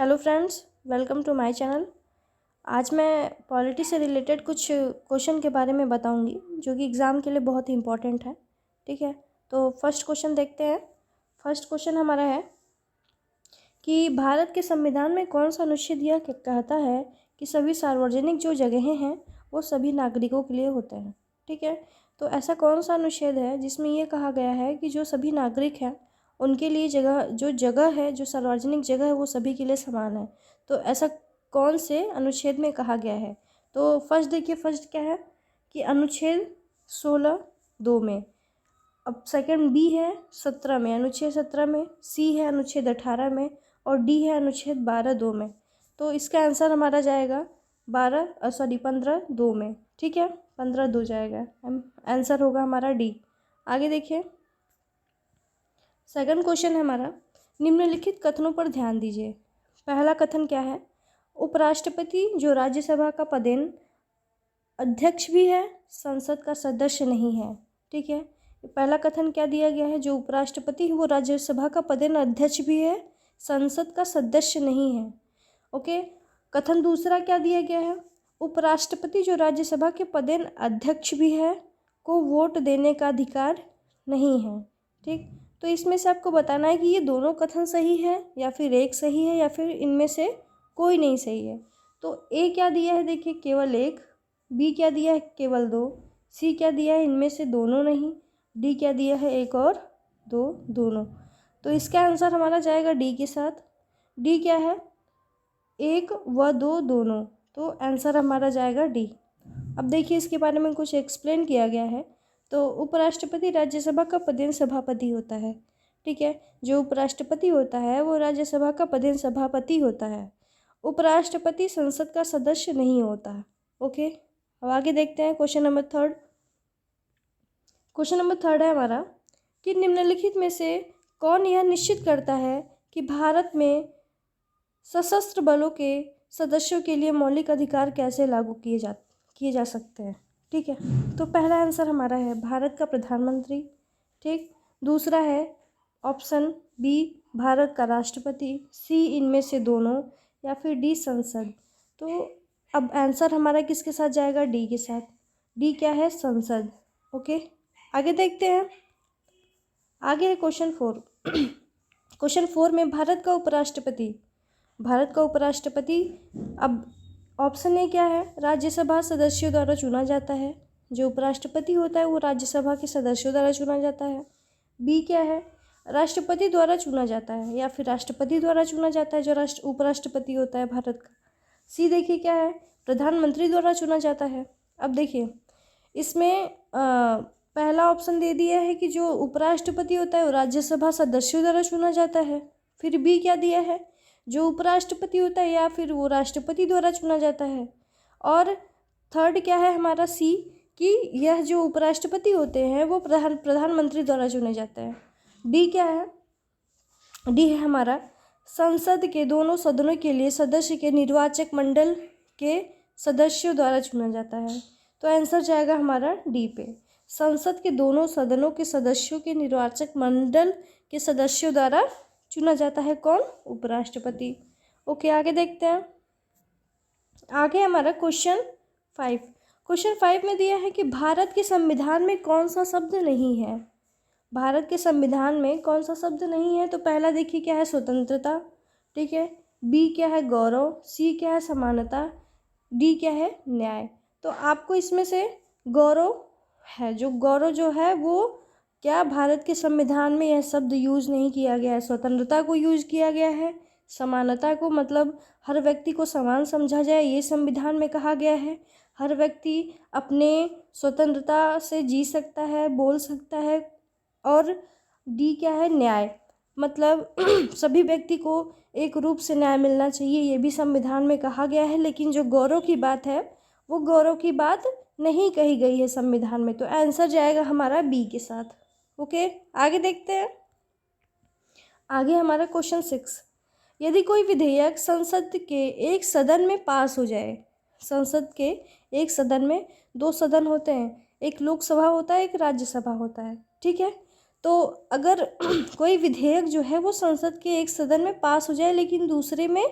Hello friends, welcome to my channel. आज मैं polity से रिलेटेड कुछ क्वेश्चन के बारे में बताऊंगी जो कि एग्ज़ाम के लिए बहुत ही इम्पोर्टेंट है। ठीक है, तो फर्स्ट क्वेश्चन देखते हैं। फर्स्ट क्वेश्चन हमारा है कि भारत के संविधान में कौन सा अनुच्छेद यह कहता है कि सभी सार्वजनिक जो जगहें हैं वो सभी नागरिकों के लिए होते हैं। ठीक है, तो ऐसा कौन सा अनुच्छेद है जिसमें ये कहा गया है कि जो सभी नागरिक हैं उनके लिए जगह है, जो सार्वजनिक जगह है वो सभी के लिए समान है। तो ऐसा कौन से अनुच्छेद में कहा गया है? तो फर्स्ट देखिए, फर्स्ट क्या है कि अनुच्छेद 16(2) में। अब सेकंड बी है 17 में, अनुच्छेद 17 में। सी है अनुच्छेद 18 में और डी है अनुच्छेद 12(2) में। तो इसका आंसर हमारा जाएगा 15(2) में। ठीक है, 15(2) जाएगा, आंसर होगा हमारा डी। आगे देखिए, सेकंड क्वेश्चन है हमारा, निम्नलिखित कथनों पर ध्यान दीजिए। पहला कथन क्या है? उपराष्ट्रपति जो राज्यसभा का पदेन अध्यक्ष भी है, संसद का सदस्य नहीं है। ठीक है, पहला कथन क्या दिया गया है? जो उपराष्ट्रपति है वो राज्यसभा का पदेन अध्यक्ष भी है, संसद का सदस्य नहीं है। ओके, कथन दूसरा क्या दिया गया है? उपराष्ट्रपति जो राज्यसभा के पदेन अध्यक्ष भी है को वोट देने का अधिकार नहीं है। ठीक, तो इसमें से आपको बताना है कि ये दोनों कथन सही है या फिर एक सही है या फिर इनमें से कोई नहीं सही है। तो ए क्या दिया है? देखिए, केवल एक। बी क्या दिया है? केवल दो। सी क्या दिया है? इनमें से दोनों नहीं। डी क्या दिया है? एक और दो, दोनों। तो इसका आंसर हमारा जाएगा डी के साथ। डी क्या है? एक व दो, दोनों। तो आंसर हमारा जाएगा डी। अब देखिए, इसके बारे में कुछ एक्सप्लेन किया गया है। तो उपराष्ट्रपति राज्यसभा का पदेन सभापति होता है। ठीक है, जो उपराष्ट्रपति होता है वो राज्यसभा का पदेन सभापति होता है। उपराष्ट्रपति संसद का सदस्य नहीं होता। ओके, अब आगे देखते हैं question number third. Question number third है हमारा कि निम्नलिखित में से कौन यह निश्चित करता है कि भारत में सशस्त्र बलों के सदस्यों के लिए मौलिक अधिकार कैसे लागू किए जा सकते हैं? ठीक है, तो पहला आंसर हमारा है भारत का प्रधानमंत्री। ठीक, दूसरा है ऑप्शन बी भारत का राष्ट्रपति, सी इनमें से दोनों, या फिर डी संसद। तो अब आंसर हमारा किसके साथ जाएगा? डी के साथ। डी क्या है? संसद। ओके, आगे देखते हैं। आगे है क्वेश्चन 4। क्वेश्चन 4 में भारत का उपराष्ट्रपति अब ऑप्शन ए क्या है? राज्यसभा सदस्यों द्वारा चुना जाता है। जो उपराष्ट्रपति होता है वो राज्यसभा के सदस्यों द्वारा चुना जाता है। बी क्या है? राष्ट्रपति द्वारा चुना जाता है या फिर राष्ट्रपति द्वारा चुना जाता है जो उपराष्ट्रपति होता है भारत का। सी देखिए क्या है? प्रधानमंत्री द्वारा चुना जाता है। अब देखिए, इसमें पहला ऑप्शन दे दिया है कि जो उपराष्ट्रपति होता है वो राज्यसभा सदस्यों द्वारा चुना जाता है। फिर बी क्या दिया है? जो उपराष्ट्रपति होता है या फिर वो राष्ट्रपति द्वारा चुना जाता है। और थर्ड क्या है हमारा? सी, कि यह जो उपराष्ट्रपति होते हैं वो प्रधानमंत्री द्वारा चुने जाते हैं। डी क्या है? डी है हमारा संसद के दोनों सदनों के लिए सदस्य के निर्वाचक मंडल के सदस्यों द्वारा चुना जाता है। तो आंसर जाएगा हमारा डी पे। संसद के दोनों सदनों के सदस्यों के निर्वाचक मंडल के सदस्यों द्वारा चुना जाता है। कौन? उपराष्ट्रपति। ओके, आगे देखते हैं। आगे हमारा क्वेश्चन 5। क्वेश्चन 5 में दिया है कि भारत के संविधान में कौन सा शब्द नहीं है? भारत के संविधान में कौन सा शब्द नहीं है? तो पहला देखिए क्या है? स्वतंत्रता। ठीक है, बी क्या है? गौरव। सी क्या है? समानता। डी क्या है? न्याय। तो आपको इसमें से गौरव है, जो गौरव जो है वो क्या भारत के संविधान में यह शब्द यूज़ नहीं किया गया है। स्वतंत्रता को यूज़ किया गया है, समानता को मतलब हर व्यक्ति को समान समझा जाए ये संविधान में कहा गया है। हर व्यक्ति अपने स्वतंत्रता से जी सकता है, बोल सकता है। और डी क्या है? न्याय, मतलब सभी व्यक्ति को एक रूप से न्याय मिलना चाहिए, ये भी संविधान में कहा गया है। लेकिन जो गौरव की बात है वो गौरव की बात नहीं कही गई है संविधान में। तो आंसर जाएगा हमारा बी के साथ। ओके, आगे देखते हैं। आगे हमारा क्वेश्चन 6। यदि कोई विधेयक संसद के एक सदन में पास हो जाए, संसद के एक सदन में दो सदन होते हैं, एक लोकसभा होता है, एक राज्यसभा होता है। ठीक है, तो अगर कोई विधेयक जो है वो संसद के एक सदन में पास हो जाए लेकिन दूसरे में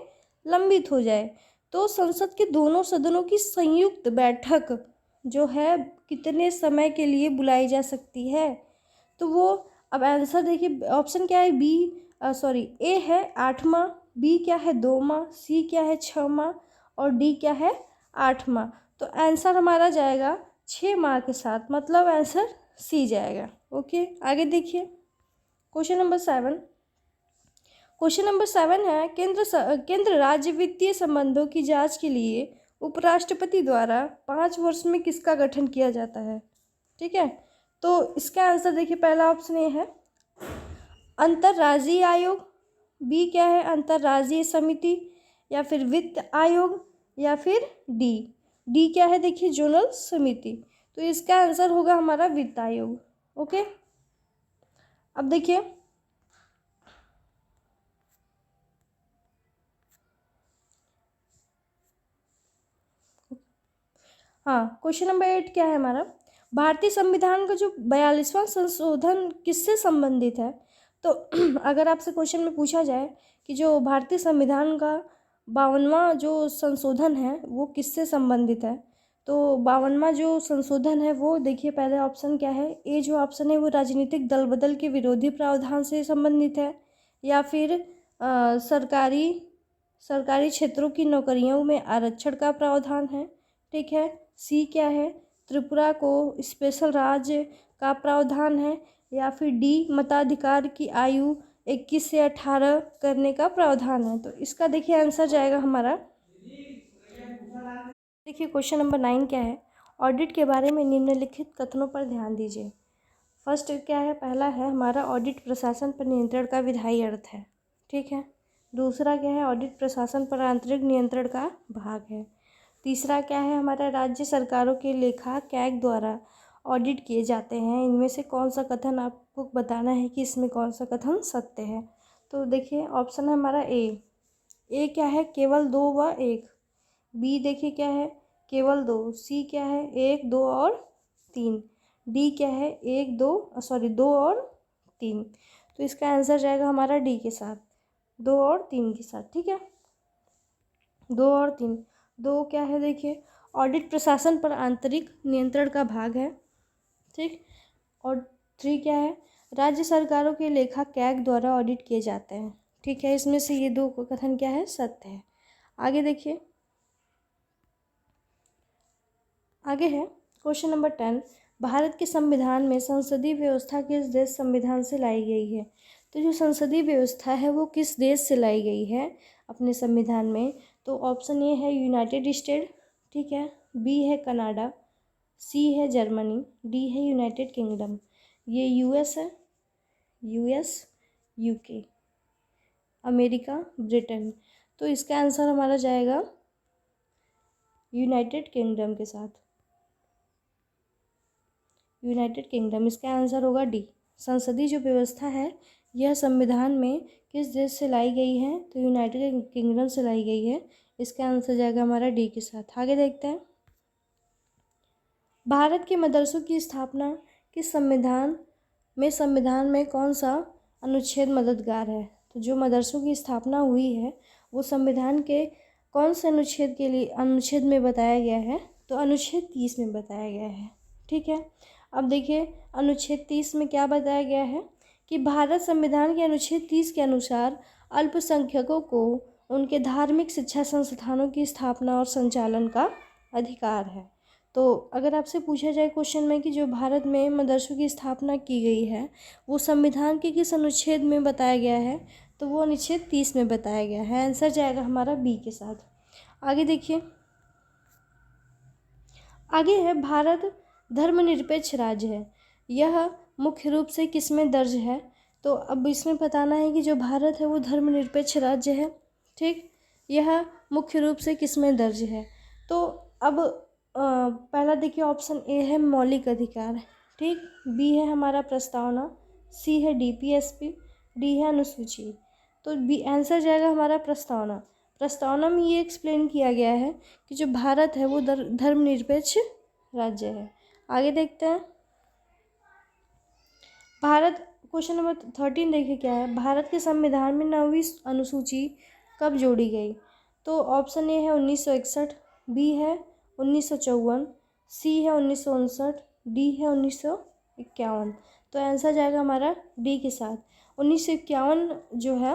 लंबित हो जाए तो संसद के दोनों सदनों की संयुक्त बैठक जो है कितने समय के लिए बुलाई जा सकती है। तो वो अब आंसर देखिए, ऑप्शन क्या है, बी सॉरी ए है 8 माह, बी क्या है 2 माह, सी क्या है 6 माह और डी क्या है 8 माह। तो आंसर हमारा जाएगा 6 माह के साथ, मतलब आंसर सी जाएगा। ओके, आगे देखिए क्वेश्चन नंबर 7। क्वेश्चन नंबर 7 है केंद्र राज्य वित्तीय संबंधों की जांच के लिए उपराष्ट्रपति द्वारा 5 वर्ष में किसका गठन किया जाता है। ठीक है, तो इसका आंसर देखिए, पहला ऑप्शन ए है अंतर्राज्यीय आयोग, बी क्या है अंतर्राज्यीय समिति, या फिर वित्त आयोग, या फिर डी क्या है देखिए जोनल समिति। तो इसका आंसर होगा हमारा वित्त आयोग। ओके, अब देखिए हाँ, क्वेश्चन नंबर 8 क्या है हमारा, भारतीय संविधान का जो 42वां संशोधन किससे संबंधित है। तो अगर आपसे क्वेश्चन में पूछा जाए कि जो भारतीय संविधान का 52वां जो संशोधन है वो किससे संबंधित है, तो 52वां जो संशोधन है वो देखिए, पहले ऑप्शन क्या है, ए जो ऑप्शन है वो राजनीतिक दल बदल के विरोधी प्रावधान से संबंधित है, या फिर सरकारी क्षेत्रों की नौकरियों में आरक्षण का प्रावधान है। ठीक है, सी क्या है त्रिपुरा को स्पेशल राज्य का प्रावधान है, या फिर डी मताधिकार की आयु 21 से 18 करने का प्रावधान है। तो इसका देखिए आंसर जाएगा हमारा, देखिए क्वेश्चन नंबर 9 क्या है, ऑडिट के बारे में निम्नलिखित कथनों पर ध्यान दीजिए। फर्स्ट क्या है, पहला है हमारा ऑडिट प्रशासन पर नियंत्रण का विधायी अर्थ है। ठीक है, दूसरा क्या है, ऑडिट प्रशासन पर आंतरिक नियंत्रण का भाग है। तीसरा क्या है हमारा, राज्य सरकारों के लेखा कैग द्वारा ऑडिट किए जाते हैं। इनमें से कौन सा कथन आपको बताना है कि इसमें कौन सा कथन सत्य है। तो देखिए ऑप्शन है हमारा ए क्या है केवल 2 व 1, बी देखिए क्या है केवल 2, सी क्या है 1 2 और 3, डी क्या है 2 और 3। तो इसका आंसर जाएगा हमारा डी के साथ, 2 और 3 के साथ। ठीक है, 2 और 3, 2 क्या है देखिए ऑडिट प्रशासन पर आंतरिक नियंत्रण का भाग है। ठीक, और 3 क्या है राज्य सरकारों के लेखा कैग द्वारा ऑडिट किए जाते हैं। ठीक है, इसमें से ये 2 कथन क्या है सत्य है। आगे देखिए, आगे है क्वेश्चन नंबर 10, भारत के संविधान में संसदीय व्यवस्था किस देश संविधान से लाई गई है। तो जो संसदीय व्यवस्था है वो किस देश से लाई गई है अपने संविधान में। तो ऑप्शन ए है यूनाइटेड स्टेट, ठीक है, बी है कनाडा, सी है जर्मनी, डी है यूनाइटेड किंगडम। ये यूएस है, यूएस, यूके, अमेरिका, ब्रिटेन। तो इसका आंसर हमारा जाएगा यूनाइटेड किंगडम के साथ, यूनाइटेड किंगडम। इसका आंसर होगा डी। संसदीय जो व्यवस्था है यह संविधान में किस देश से लाई गई है, तो यूनाइटेड किंगडम से लाई गई है। इसका आंसर जाएगा हमारा डी के साथ। आगे देखते हैं, भारत के मदरसों की स्थापना किस संविधान में कौन सा अनुच्छेद मददगार है। तो जो मदरसों की स्थापना हुई है वो संविधान के कौन से अनुच्छेद में बताया गया है, तो अनुच्छेद 30 में बताया गया है। ठीक है, अब देखिए अनुच्छेद 30 में क्या बताया गया है कि भारत संविधान के अनुच्छेद 30 के अनुसार अल्पसंख्यकों को उनके धार्मिक शिक्षा संस्थानों की स्थापना और संचालन का अधिकार है। तो अगर आपसे पूछा जाए क्वेश्चन में कि जो भारत में मदरसों की स्थापना की गई है वो संविधान के किस अनुच्छेद में बताया गया है, तो वो अनुच्छेद 30 में बताया गया है। आंसर जाएगा हमारा बी के साथ। आगे देखिए, आगे है भारत धर्मनिरपेक्ष राज्य है, यह मुख्य रूप से किस में दर्ज है। तो अब इसमें बताना है कि जो भारत है वो धर्मनिरपेक्ष राज्य है। ठीक, यह मुख्य रूप से किस में दर्ज है। तो अब पहला देखिए ऑप्शन ए है मौलिक अधिकार, ठीक, बी है हमारा प्रस्तावना, सी है डीपीएसपी, डी है अनुसूची। तो बी आंसर जाएगा हमारा प्रस्तावना। प्रस्तावना में ये एक्सप्लेन किया गया है कि जो भारत है वो धर्मनिरपेक्ष राज्य है। आगे देखते हैं, भारत क्वेश्चन नंबर 13 देखिए क्या है, भारत के संविधान में 9वीं अनुसूची कब जोड़ी गई। तो ऑप्शन ए है 1961, बी है 1954, सी है 1959, डी है 1951। तो आंसर जाएगा हमारा डी के साथ। 1951 जो है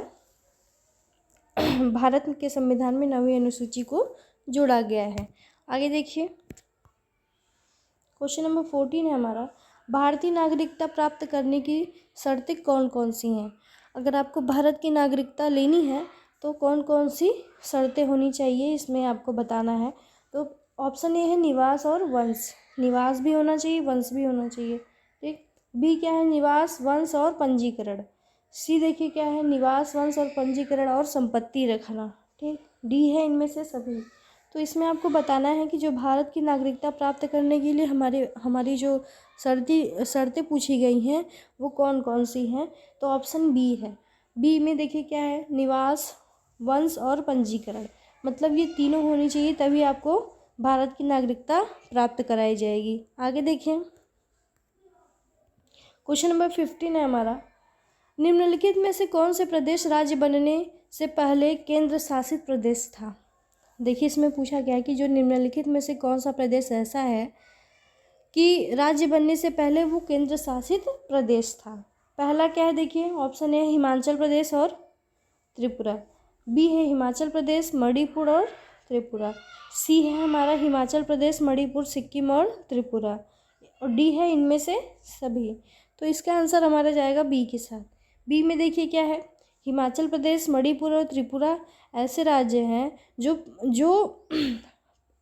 भारत के संविधान में 9वीं अनुसूची को जोड़ा गया है। आगे देखिए, क्वेश्चन नंबर 14 है हमारा, भारतीय नागरिकता प्राप्त करने की शर्तें कौन कौन सी हैं। अगर आपको भारत की नागरिकता लेनी है तो कौन कौन सी शर्तें होनी चाहिए, इसमें आपको बताना है। तो ऑप्शन ए है निवास और वंश, निवास भी होना चाहिए, वंश भी होना चाहिए, ठीक। बी क्या है, निवास, वंश और पंजीकरण। सी देखिए क्या है, निवास, वंश और पंजीकरण और संपत्ति रखना, ठीक। डी है इनमें से सभी। तो इसमें आपको बताना है कि जो भारत की नागरिकता प्राप्त करने के लिए हमारी जो शर्तें पूछी गई हैं वो कौन कौन सी हैं। तो ऑप्शन बी है। बी में देखिए क्या है, निवास, वंश और पंजीकरण, मतलब ये तीनों होनी चाहिए, तभी आपको भारत की नागरिकता प्राप्त कराई जाएगी। आगे देखिए, क्वेश्चन नंबर 15 है हमारा, निम्नलिखित में से कौन से प्रदेश राज्य बनने से पहले केंद्र शासित प्रदेश था। देखिए इसमें पूछा गया है कि जो निम्नलिखित में से कौन सा प्रदेश ऐसा है कि राज्य बनने से पहले वो केंद्र शासित प्रदेश था। पहला क्या है, देखिए ऑप्शन ए हिमाचल प्रदेश और त्रिपुरा, बी है हिमाचल प्रदेश, मणिपुर और त्रिपुरा, सी है हमारा हिमाचल प्रदेश, मणिपुर, सिक्किम और त्रिपुरा, और डी है इनमें से सभी। तो इसका आंसर हमारा जाएगा बी के साथ। बी में देखिए क्या है, हिमाचल प्रदेश, मणिपुर और त्रिपुरा ऐसे राज्य हैं जो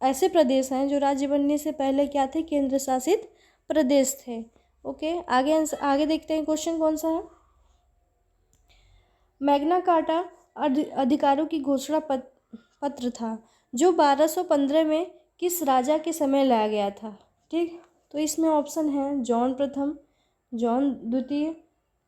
ऐसे प्रदेश हैं जो राज्य बनने से पहले क्या थे, केंद्र शासित प्रदेश थे। ओके, आगे देखते हैं क्वेश्चन कौन सा है। मैग्ना कार्टा अधिकारों की घोषणा पत्र था जो 1215 में किस राजा के समय लाया गया था, ठीक। तो इसमें ऑप्शन है जॉन प्रथम, जॉन द्वितीय,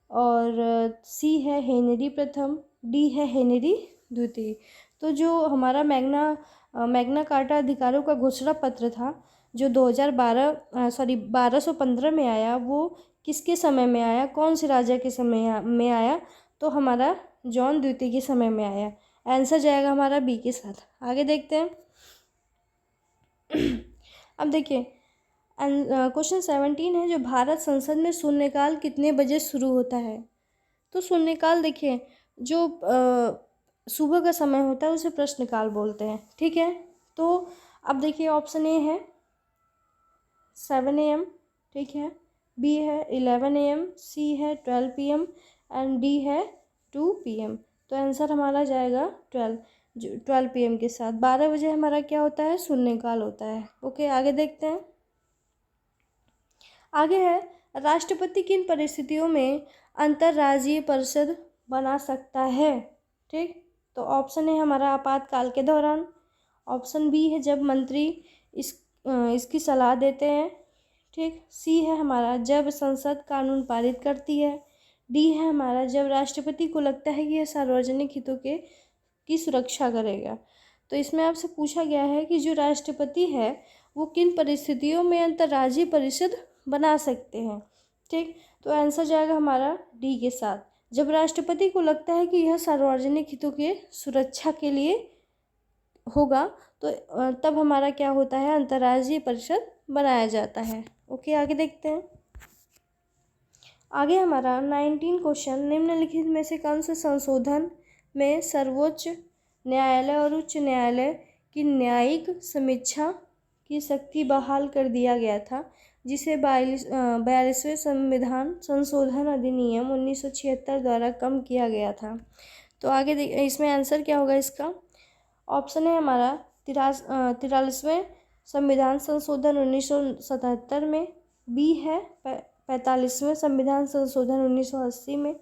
और सी है हेनरी प्रथम, डी है हेनरी द्वितीय। तो जो हमारा मैग्ना कार्टा अधिकारों का घोषणा पत्र था जो 1215 में आया, वो किसके समय में आया, कौन से राजा के समय में आया। तो हमारा जॉन द्वितीय के समय में आया। आंसर जाएगा हमारा बी के साथ। आगे देखते हैं। अब देखिए क्वेश्चन 17 है, जो भारत संसद में शून्यकाल कितने बजे शुरू होता है। तो शून्यकाल देखिए जो सुबह का समय होता है उसे प्रश्नकाल बोलते हैं, ठीक है। तो अब देखिए ऑप्शन ए है 7 AM, ठीक है, बी है 11 AM, सी है 12 PM एंड डी है 2 PM। तो आंसर हमारा जाएगा 12 PM के साथ। 12 बजे हमारा क्या होता है, शून्यकाल होता है। ओके, आगे देखते हैं। आगे है, राष्ट्रपति किन परिस्थितियों में अंतर्राज्यीय परिषद बना सकता है, ठीक। तो ऑप्शन है हमारा आपातकाल के दौरान, ऑप्शन बी है जब मंत्री इसकी सलाह देते हैं, ठीक। सी है हमारा जब संसद कानून पारित करती है, डी है हमारा जब राष्ट्रपति को लगता है कि यह सार्वजनिक हितों की सुरक्षा करेगा। तो इसमें आपसे पूछा गया है कि जो राष्ट्रपति है वो किन परिस्थितियों में अंतर्राज्यीय परिषद बना सकते हैं, ठीक। तो आंसर जाएगा हमारा डी के साथ, जब राष्ट्रपति को लगता है कि यह सार्वजनिक हितों के सुरक्षा के लिए होगा, तो तब हमारा क्या होता है, अंतर्राज्यीय परिषद बनाया जाता है। ओके, आगे देखते हैं। आगे हमारा 19 क्वेश्चन, निम्नलिखित में से कौन से संशोधन में सर्वोच्च न्यायालय और उच्च न्यायालय की न्यायिक समीक्षा की शक्ति बहाल कर दिया गया था, जिसे 42वें संविधान संशोधन अधिनियम 1976 द्वारा कम किया गया था। तो आगे इसमें आंसर क्या होगा इसका। ऑप्शन है हमारा 43वें संविधान संशोधन 1977 में, बी है 45वें संविधान संशोधन 1980 में,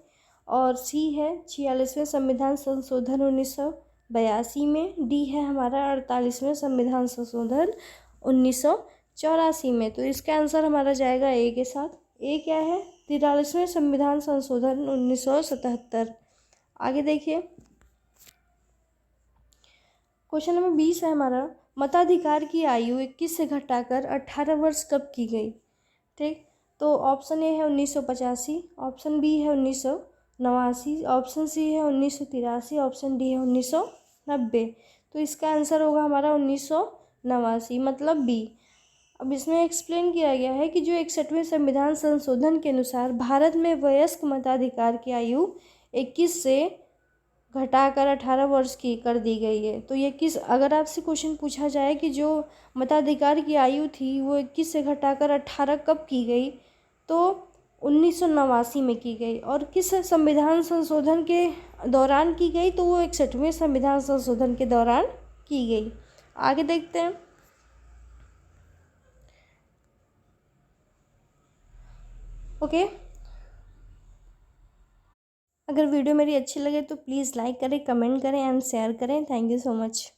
और सी है 46वें संविधान संशोधन 1982 में, डी है हमारा 48वें संविधान संशोधन 1984 में। तो इसका आंसर हमारा जाएगा ए के साथ। ए क्या है, 43वें संविधान संशोधन 1977। आगे देखिए, क्वेश्चन नंबर 20 है हमारा, मताधिकार की आयु 21 से घटाकर 18 वर्ष कब की गई, ठीक। तो ऑप्शन ए है 1985, ऑप्शन बी है 1989, ऑप्शन सी है 1983, ऑप्शन डी है 1990। तो इसका आंसर होगा हमारा 1989, मतलब बी। अब इसमें एक्सप्लेन किया गया है कि जो 61वें संविधान संशोधन के अनुसार भारत में वयस्क मताधिकार की आयु 21 से घटाकर 18 वर्ष की कर दी गई है। तो ये किस, अगर आपसे क्वेश्चन पूछा जाए कि जो मताधिकार की आयु थी वो 21 से घटाकर 18 कब की गई, तो 1989 में की गई। और किस संविधान संशोधन के दौरान की गई, तो वो 61वें संविधान संशोधन के दौरान की गई। आगे देखते हैं। ओके, अगर वीडियो मेरी अच्छी लगे तो प्लीज़ लाइक करें, कमेंट करें एंड शेयर करें। Thank you so much.